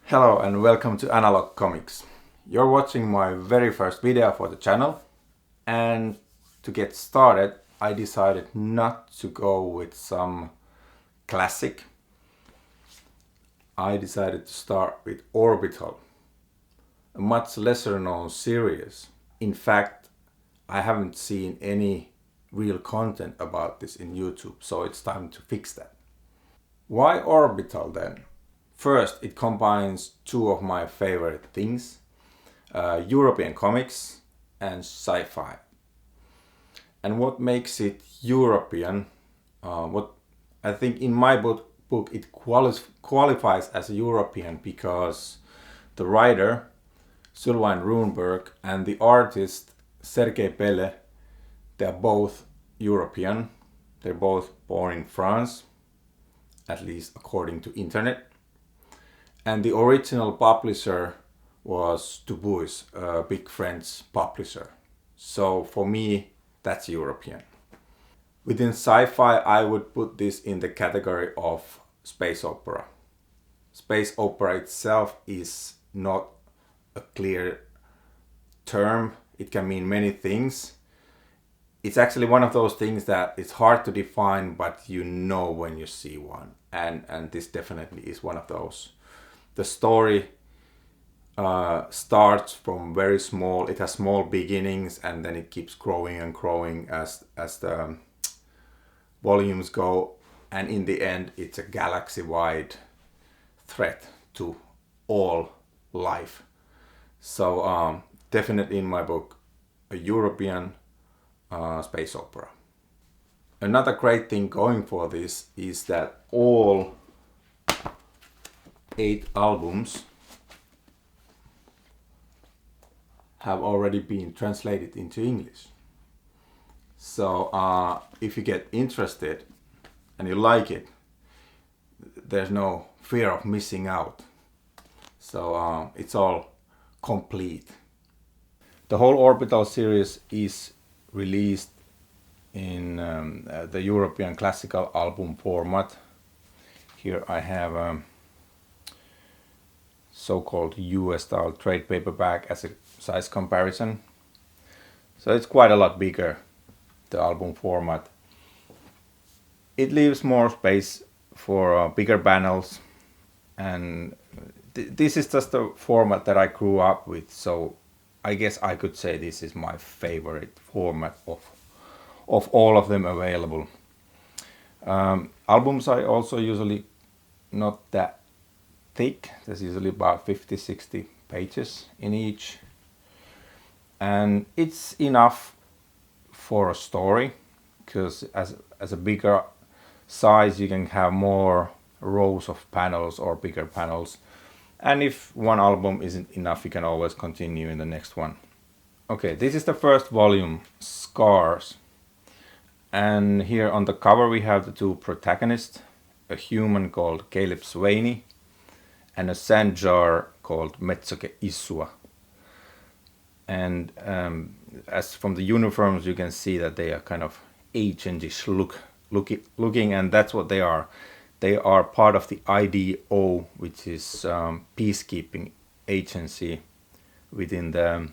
Hello and welcome to Analog Comics. You're watching my very first video for the channel, and to get started I decided not to go with some classic. I decided to start with Orbital, a much lesser known series. In fact, I haven't seen any real content about this in YouTube, so it's time to fix that. Why Orbital then? First, it combines two of my favorite things, European comics and sci-fi. And what makes it European, what I think in my book it qualifies as European because the writer, Sylvain Runberg, and the artist, Serge Pelle, they're both European. They're both born in France, at least according to internet. And the original publisher was Dubois, a big French publisher. So for me, that's European. Within sci-fi, I would put this in the category of space opera. Space opera itself is not a clear term. It can mean many things. It's actually one of those things that it's hard to define, but you know when you see one. And this definitely is one of those. The story starts from very small. It has small beginnings, and then it keeps growing and growing as the volumes go. And in the end, it's a galaxy-wide threat to all life. So definitely in my book, a European space opera. Another great thing going for this is that all 8 albums have already been translated into English. So if you get interested and you like it, there's no fear of missing out. So it's all complete. The whole Orbital series is released in the European classical album format. Here I have so-called US style trade paperback as a size comparison. So it's quite a lot bigger, the album format. It leaves more space for bigger panels, and this is just the format that I grew up with, so I guess I could say this is my favorite format of all of them available. Albums are also usually not that thick. There's usually about 50-60 pages in each, and it's enough for a story, because as a bigger size you can have more rows of panels or bigger panels, and if one album isn't enough you can always continue in the next one. Okay, this is the first volume, Scars, and here on the cover we have the two protagonists, a human called Caleb Swaney and a sand jar called Metsoke Isua. And as from the uniforms you can see that they are kind of agentish looking, and that's what they are. They are part of the IDO, which is peacekeeping agency within the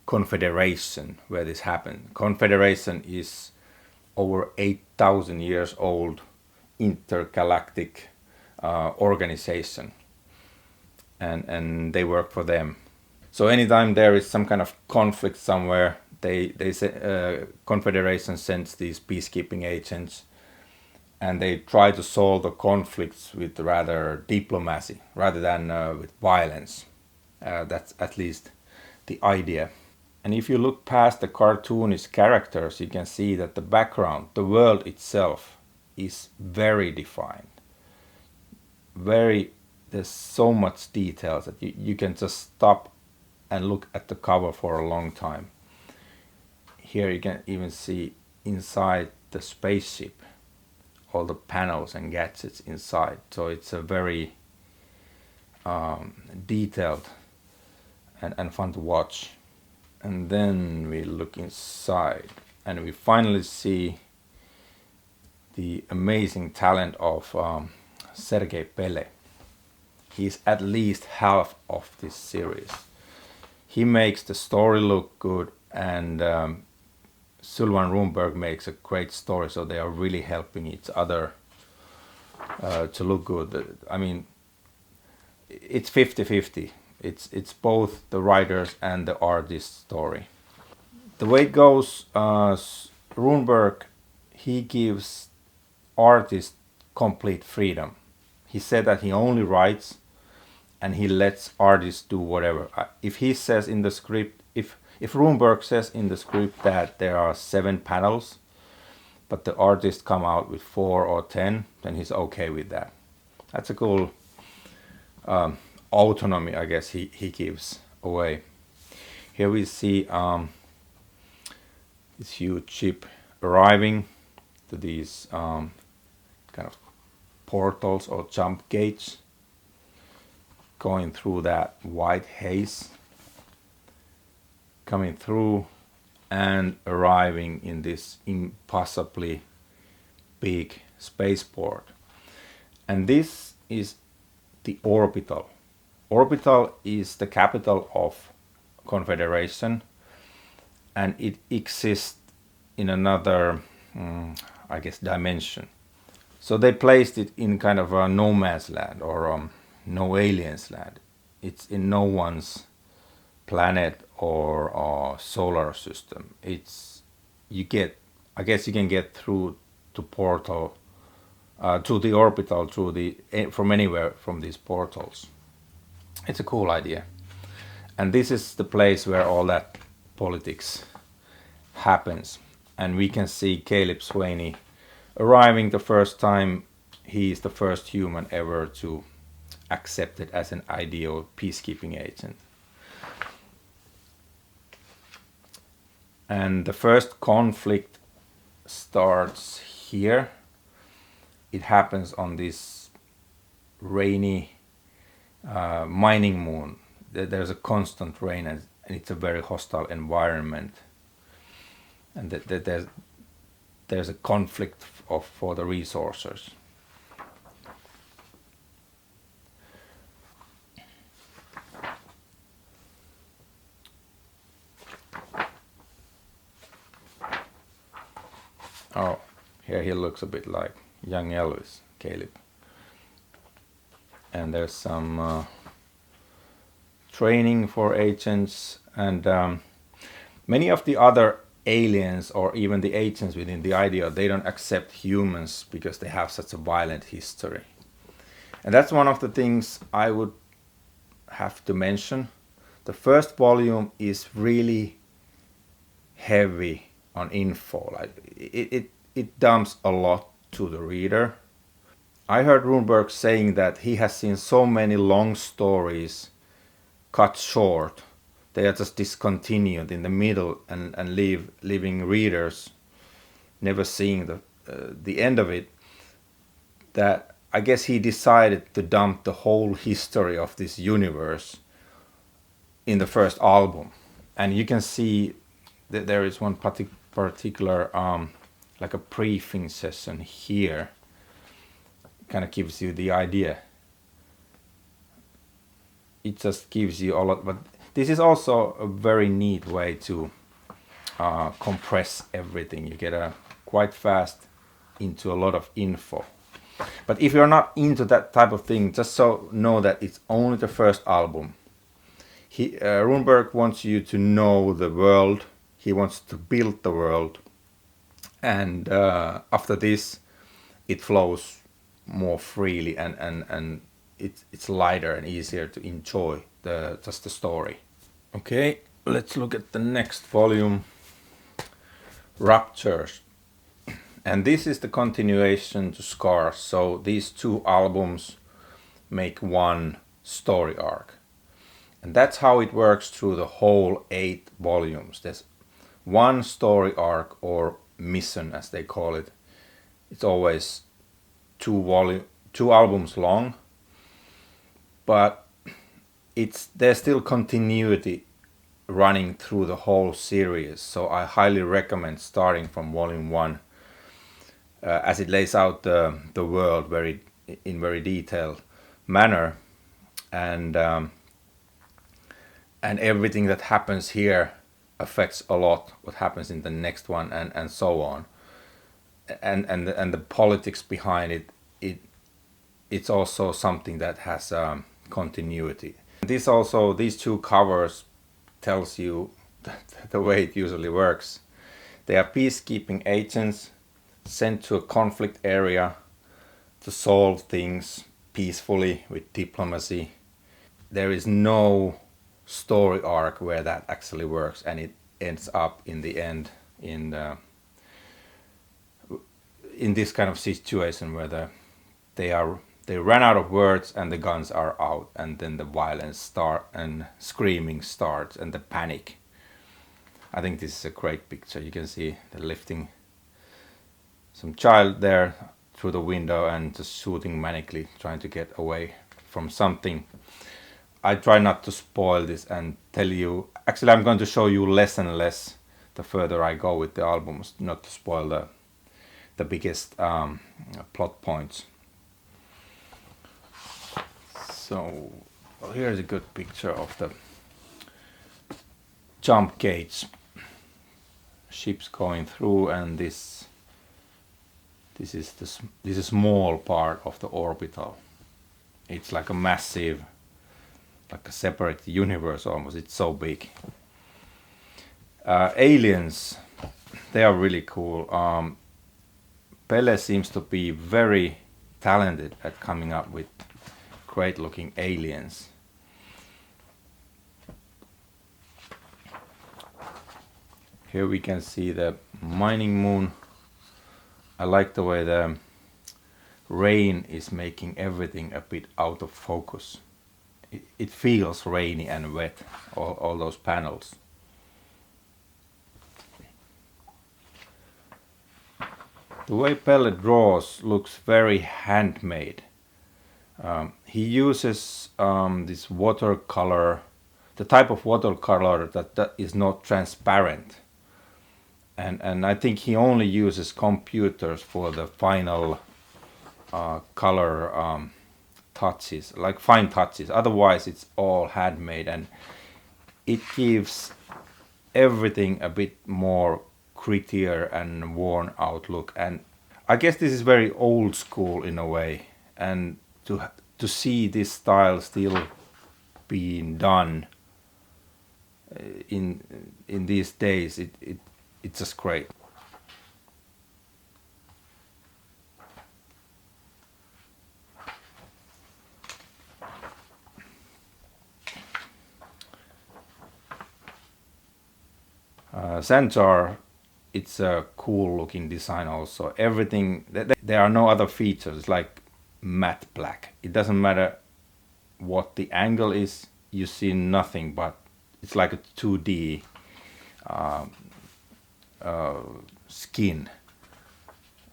Confederation where this happened. Confederation is over 8,000 years old intergalactic organization, and they work for them. So anytime there is some kind of conflict somewhere, they say, Confederation sends these peacekeeping agents, and they try to solve the conflicts with rather diplomacy rather than with violence. That's at least the idea. And if you look past the cartoonish characters, you can see that the background, the world itself, is very defined. There's so much details that you can just stop and look at the cover for a long time. Here you can even see inside the spaceship all the panels and gadgets inside. So it's a very detailed and fun to watch. And then we look inside and we finally see the amazing talent of Serge Pelle. he's at least half of this series. He makes the story look good, and Sylvain Runberg makes a great story, so they are really helping each other to look good. I mean, it's 50-50. It's both the writers and the artist's story. The way it goes, Runberg, he gives artists complete freedom. He said that he only writes and he lets artists do whatever. If he says in the script, if Runberg says in the script that there are 7 panels, but the artist come out with 4 or 10, then he's okay with that. That's a cool autonomy, I guess, he gives away. Here we see this huge ship arriving to these kind of portals or jump gates, going through that white haze, coming through and arriving in this impossibly big spaceport. And this is the Orbital. Orbital is the capital of Confederation, and it exists in another, I guess, dimension. So they placed it in kind of a no man's land, or no aliens land. It's in no one's planet or solar system. I guess you can get through to portal, to the Orbital from anywhere from these portals. It's a cool idea. And this is the place where all that politics happens. And we can see Caleb Swaney arriving the first time. He is the first human ever to accept it as an ideal peacekeeping agent. And the first conflict starts here. It happens on this rainy mining moon. There's a constant rain, and it's a very hostile environment. And there's a conflict for the resources. Oh, here he looks a bit like young Elvis, Caleb. And there's some training for agents, and many of the other aliens or even the agents within the idea, they don't accept humans because they have such a violent history. And that's one of the things I would have to mention. The first volume is really heavy on info. Like it dumps a lot to the reader. I heard Runberg saying that he has seen so many long stories cut short. They are just discontinued in the middle and leaving readers never seeing the end of it. That I guess he decided to dump the whole history of this universe in the first album. And you can see that there is one particular like a briefing session here. Kind of gives you the idea. It just gives you a lot, but this is also a very neat way to compress everything. You get quite fast into a lot of info. But if you're not into that type of thing, just so know that it's only the first album. Runberg wants you to know the world. He wants to build the world, and after this, it flows more freely, and it's lighter and easier to enjoy just the story. Okay, let's look at the next volume, Raptures. And this is the continuation to Scars. So these 2 albums make one story arc. And that's how it works through the whole 8 volumes. There's one story arc, or mission as they call it. It's always 2 albums long. But there's still continuity running through the whole series. So I highly recommend starting from volume 1. As it lays out the world in very detailed manner. and everything that happens here affects a lot what happens in the next one, and so on, and the politics behind it's also something that has continuity. These two covers tells you the way it usually works. They are peacekeeping agents sent to a conflict area to solve things peacefully with diplomacy. There is no story arc where that actually works, and it ends up in the end in this kind of situation where they ran out of words and the guns are out, and then the violence start and screaming starts and the panic. I think this is a great picture. You can see they're lifting some child there through the window and just shooting manically, trying to get away from something. I try not to spoil this and tell you. Actually, I'm going to show you less and less the further I go with the albums, not to spoil the biggest plot points. So here's a good picture of the jump gates. Ships going through, and this is a small part of the Orbital. It's like a massive, like a separate universe almost. It's so big. Aliens, they are really cool. Pelle seems to be very talented at coming up with great looking aliens. Here we can see the mining moon. I like the way the rain is making everything a bit out of focus. It feels rainy and wet, all those panels. The way Pelle draws looks very handmade. He uses this watercolor, the type of watercolor that is not transparent. And I think he only uses computers for the final color touches, like fine touches. Otherwise it's all handmade, and it gives everything a bit more grittier and worn out look. And I guess this is very old school in a way, and to see this style still being done in these days, it's just great. Centaur, it's a cool looking design also. Everything, there are no other features. It's like matte black. It doesn't matter what the angle is, you see nothing, but it's like a 2D skin.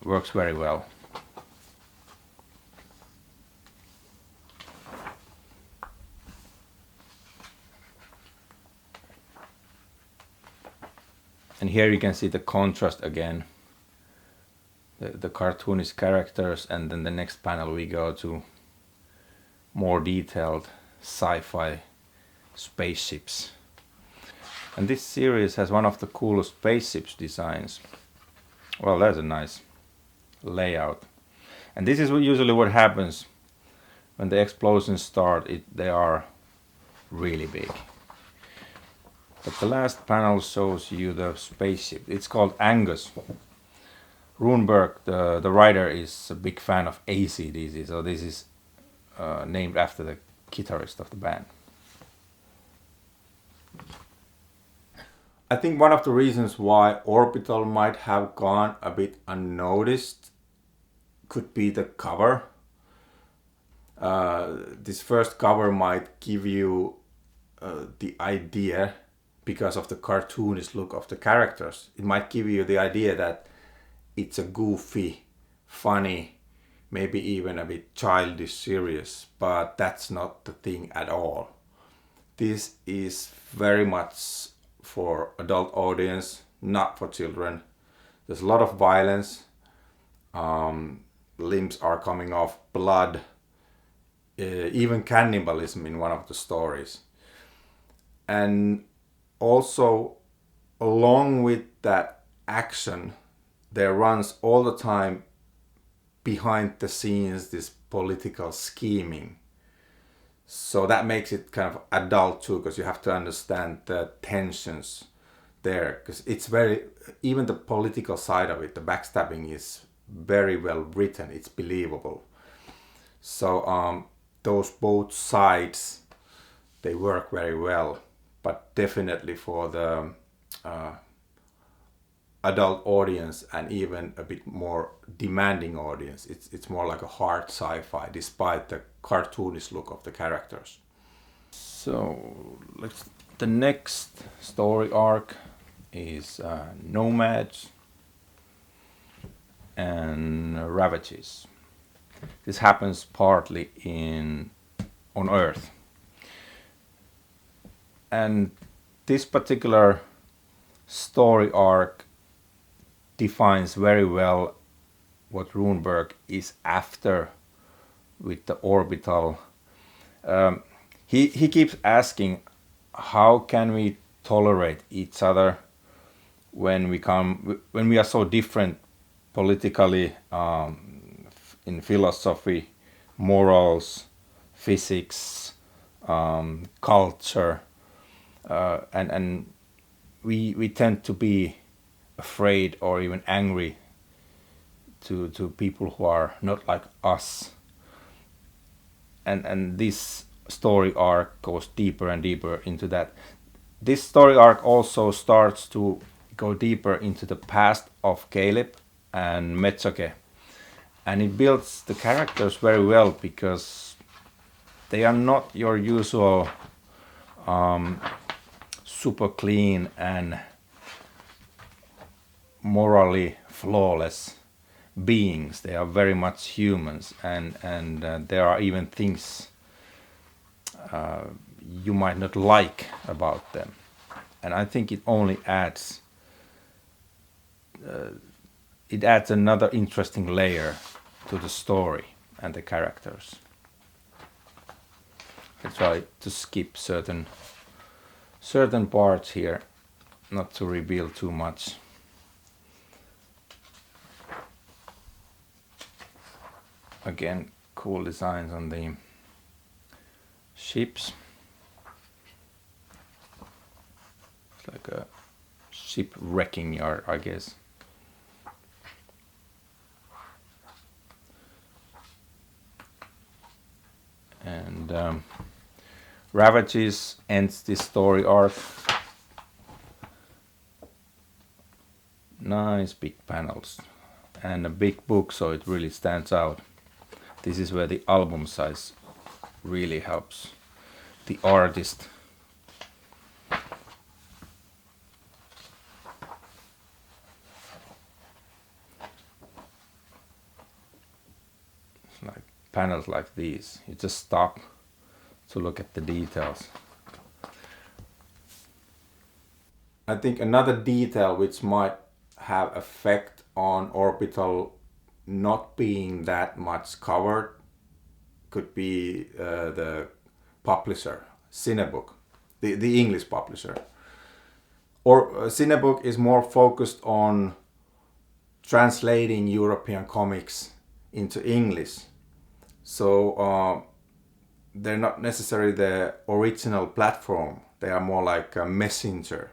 Works very well. And here you can see the contrast again. The cartoonish characters, and then the next panel we go to more detailed sci-fi spaceships. And this series has one of the coolest spaceships designs. Well, that's a nice layout. And this is usually what happens when the explosions start. They are really big. But the last panel shows you the spaceship. It's called Angus. Runberg, the writer, is a big fan of AC/DC, so this is named after the guitarist of the band. I think one of the reasons why Orbital might have gone a bit unnoticed could be the cover. This first cover might give you the idea, because of the cartoonish look of the characters, it might give you the idea that it's a goofy, funny, maybe even a bit childish series, but that's not the thing at all. This is very much for adult audience, not for children. There's a lot of violence, limbs are coming off, blood, even cannibalism in one of the stories. And also, along with that action, there runs all the time behind the scenes this political scheming. So that makes it kind of adult too, because you have to understand the tensions there, because it's very, even the political side of it, the backstabbing is very well written, it's believable. So those both sides, they work very well, but definitely for the adult audience and even a bit more demanding audience, it's more like a hard sci-fi despite the cartoonish look of the characters. So the next story arc is Nomads and Ravages. This happens partly on Earth, and this particular story arc defines very well what Runberg is after with the Orbital. He keeps asking, how can we tolerate each other when we are so different politically, in philosophy, morals, physics, culture, and we tend to be afraid or even angry to people who are not like us. And this story arc goes deeper and deeper into that. This story arc also starts to go deeper into the past of Caleb and Metsoke, and it builds the characters very well because they are not your usual super clean and morally flawless beings. They are very much humans, and there are even things you might not like about them, and I think it only adds another interesting layer to the story and the characters. I try to skip certain parts here, not to reveal too much. Again, cool designs on the ships. It's like a ship wrecking yard, I guess. And Ravages ends this story arc. Nice big panels and a big book, so it really stands out. This is where the album size really helps the artist. It's like panels like these, you just stop to look at the details. I think another detail which might have effect on Orbital not being that much covered could be the publisher, Cinebook, the English publisher. Or Cinebook is more focused on translating European comics into English. So they're not necessarily the original platform, they are more like a messenger.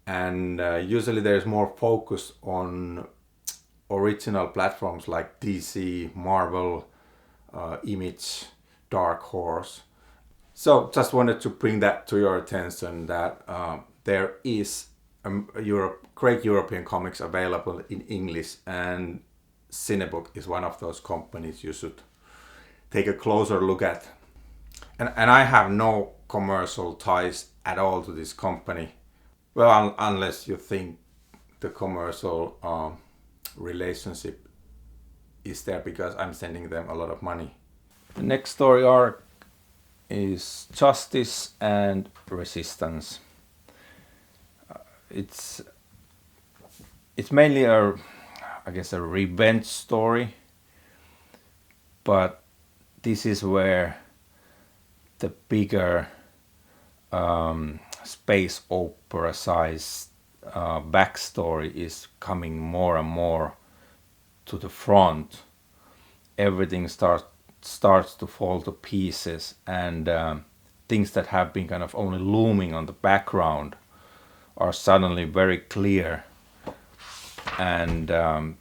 And usually there's more focus on original platforms like DC, Marvel, Image, Dark Horse. So just wanted to bring that to your attention that there is great European comics available in English, and Cinebook is one of those companies you should take a closer look at. And I have no commercial ties at all to this company. Well, unless you think the commercial relationship is there because I'm sending them a lot of money. The next story arc is Justice and Resistance. It's mainly a revenge story, but this is where the bigger space opera size backstory is coming more and more to the front. Everything starts to fall to pieces, and things that have been kind of only looming on the background are suddenly very clear, and the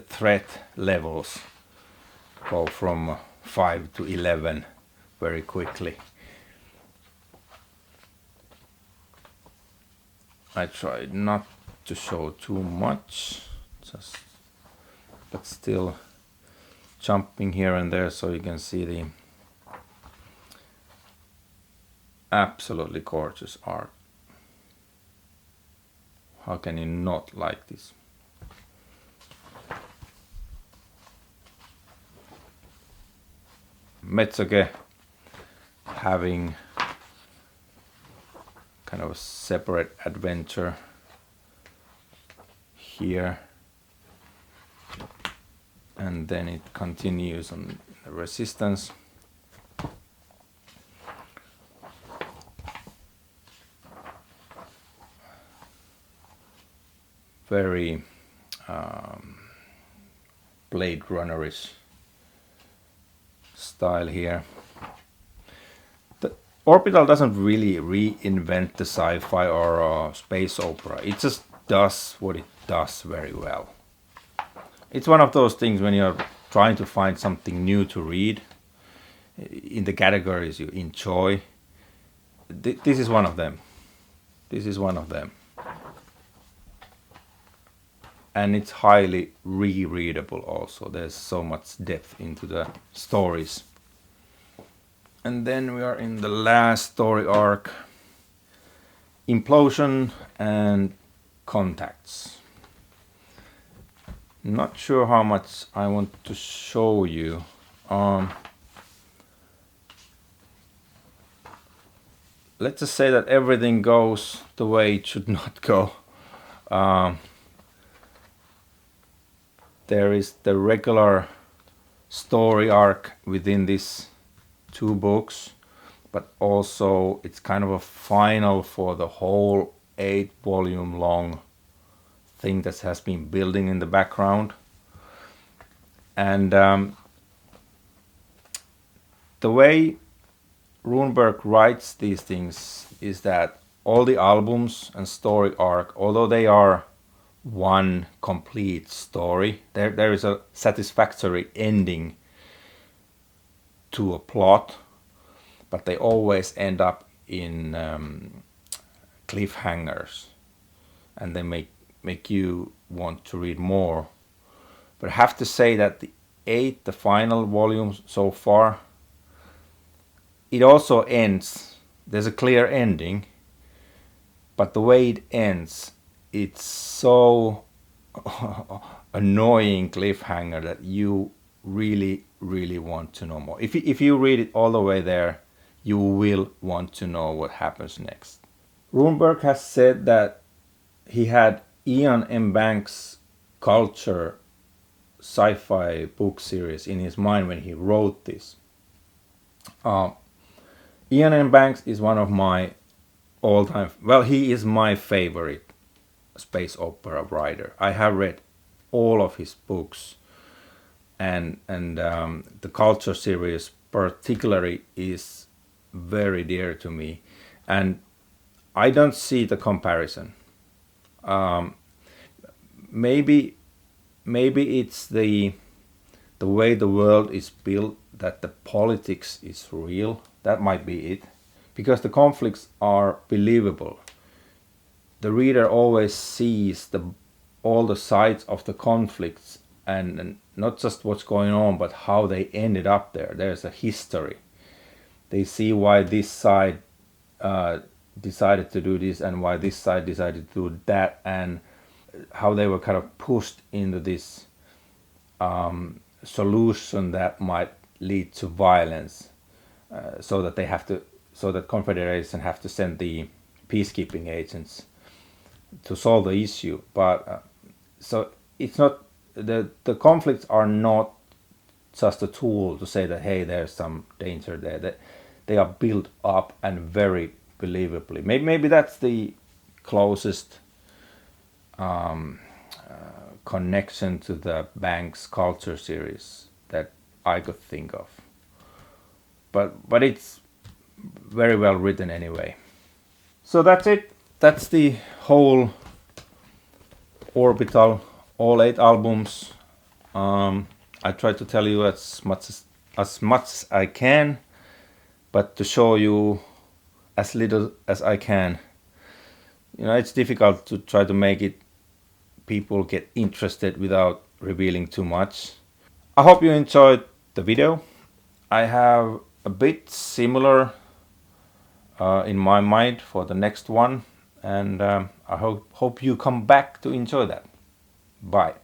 threat levels go from 5 to 11 very quickly. I tried not to show too much, but still jumping here and there so you can see the absolutely gorgeous art. How can you not like this? Metsuke having kind of a separate adventure here, and then it continues on the Resistance. Very Blade Runnerish style here. The Orbital doesn't really reinvent the sci-fi or space opera. It just does what it does very well. It's one of those things when you're trying to find something new to read in the categories you enjoy. This is one of them. This is one of them. And it's highly rereadable also. There's so much depth into the stories. And then we are in the last story arc, Implosion and Contacts. Not sure how much I want to show you. Let's just say that everything goes the way it should not go. There is the regular story arc within these 2 books, but also it's kind of a final for the whole 8-volume long thing that has been building in the background. And the way Runberg writes these things is that all the albums and story arc, although they are one complete story, there is a satisfactory ending to a plot, but they always end up in cliffhangers, and they make you want to read more. But I have to say that the final volumes so far, it also ends. There's a clear ending, but the way it ends, it's so annoying cliffhanger that you really want to know more. If you read it all the way there, you will want to know what happens next. Runberg has said that he had Ian M. Banks' Culture sci-fi book series in his mind when he wrote this. Ian M. Banks is one of my all-time, well, he is my favorite space opera writer. I have read all of his books, and the Culture series particularly is very dear to me, and I don't see the comparison. Maybe it's the way the world is built, that the politics is real. That might be it, because the conflicts are believable. The reader always sees all the sides of the conflicts, and not just what's going on, but how they ended up there. There's a history. They see why this side decided to do this and why this side decided to do that, and how they were kind of pushed into this solution that might lead to violence, so that Confederation have to send the peacekeeping agents to solve the issue. But so it's not, the conflicts are not just a tool to say that, hey, there's some danger there. That they are built up and very believably. Maybe that's the closest connection to the Banks Culture series that I could think of. But it's very well written anyway. So that's it. That's the whole Orbital, all 8 albums. I try to tell you as much as I can, but to show you as little as I can. You know, it's difficult to try to make it people get interested without revealing too much. I hope you enjoyed the video. I have a bit similar in my mind for the next one, and I hope you come back to enjoy that. Bye.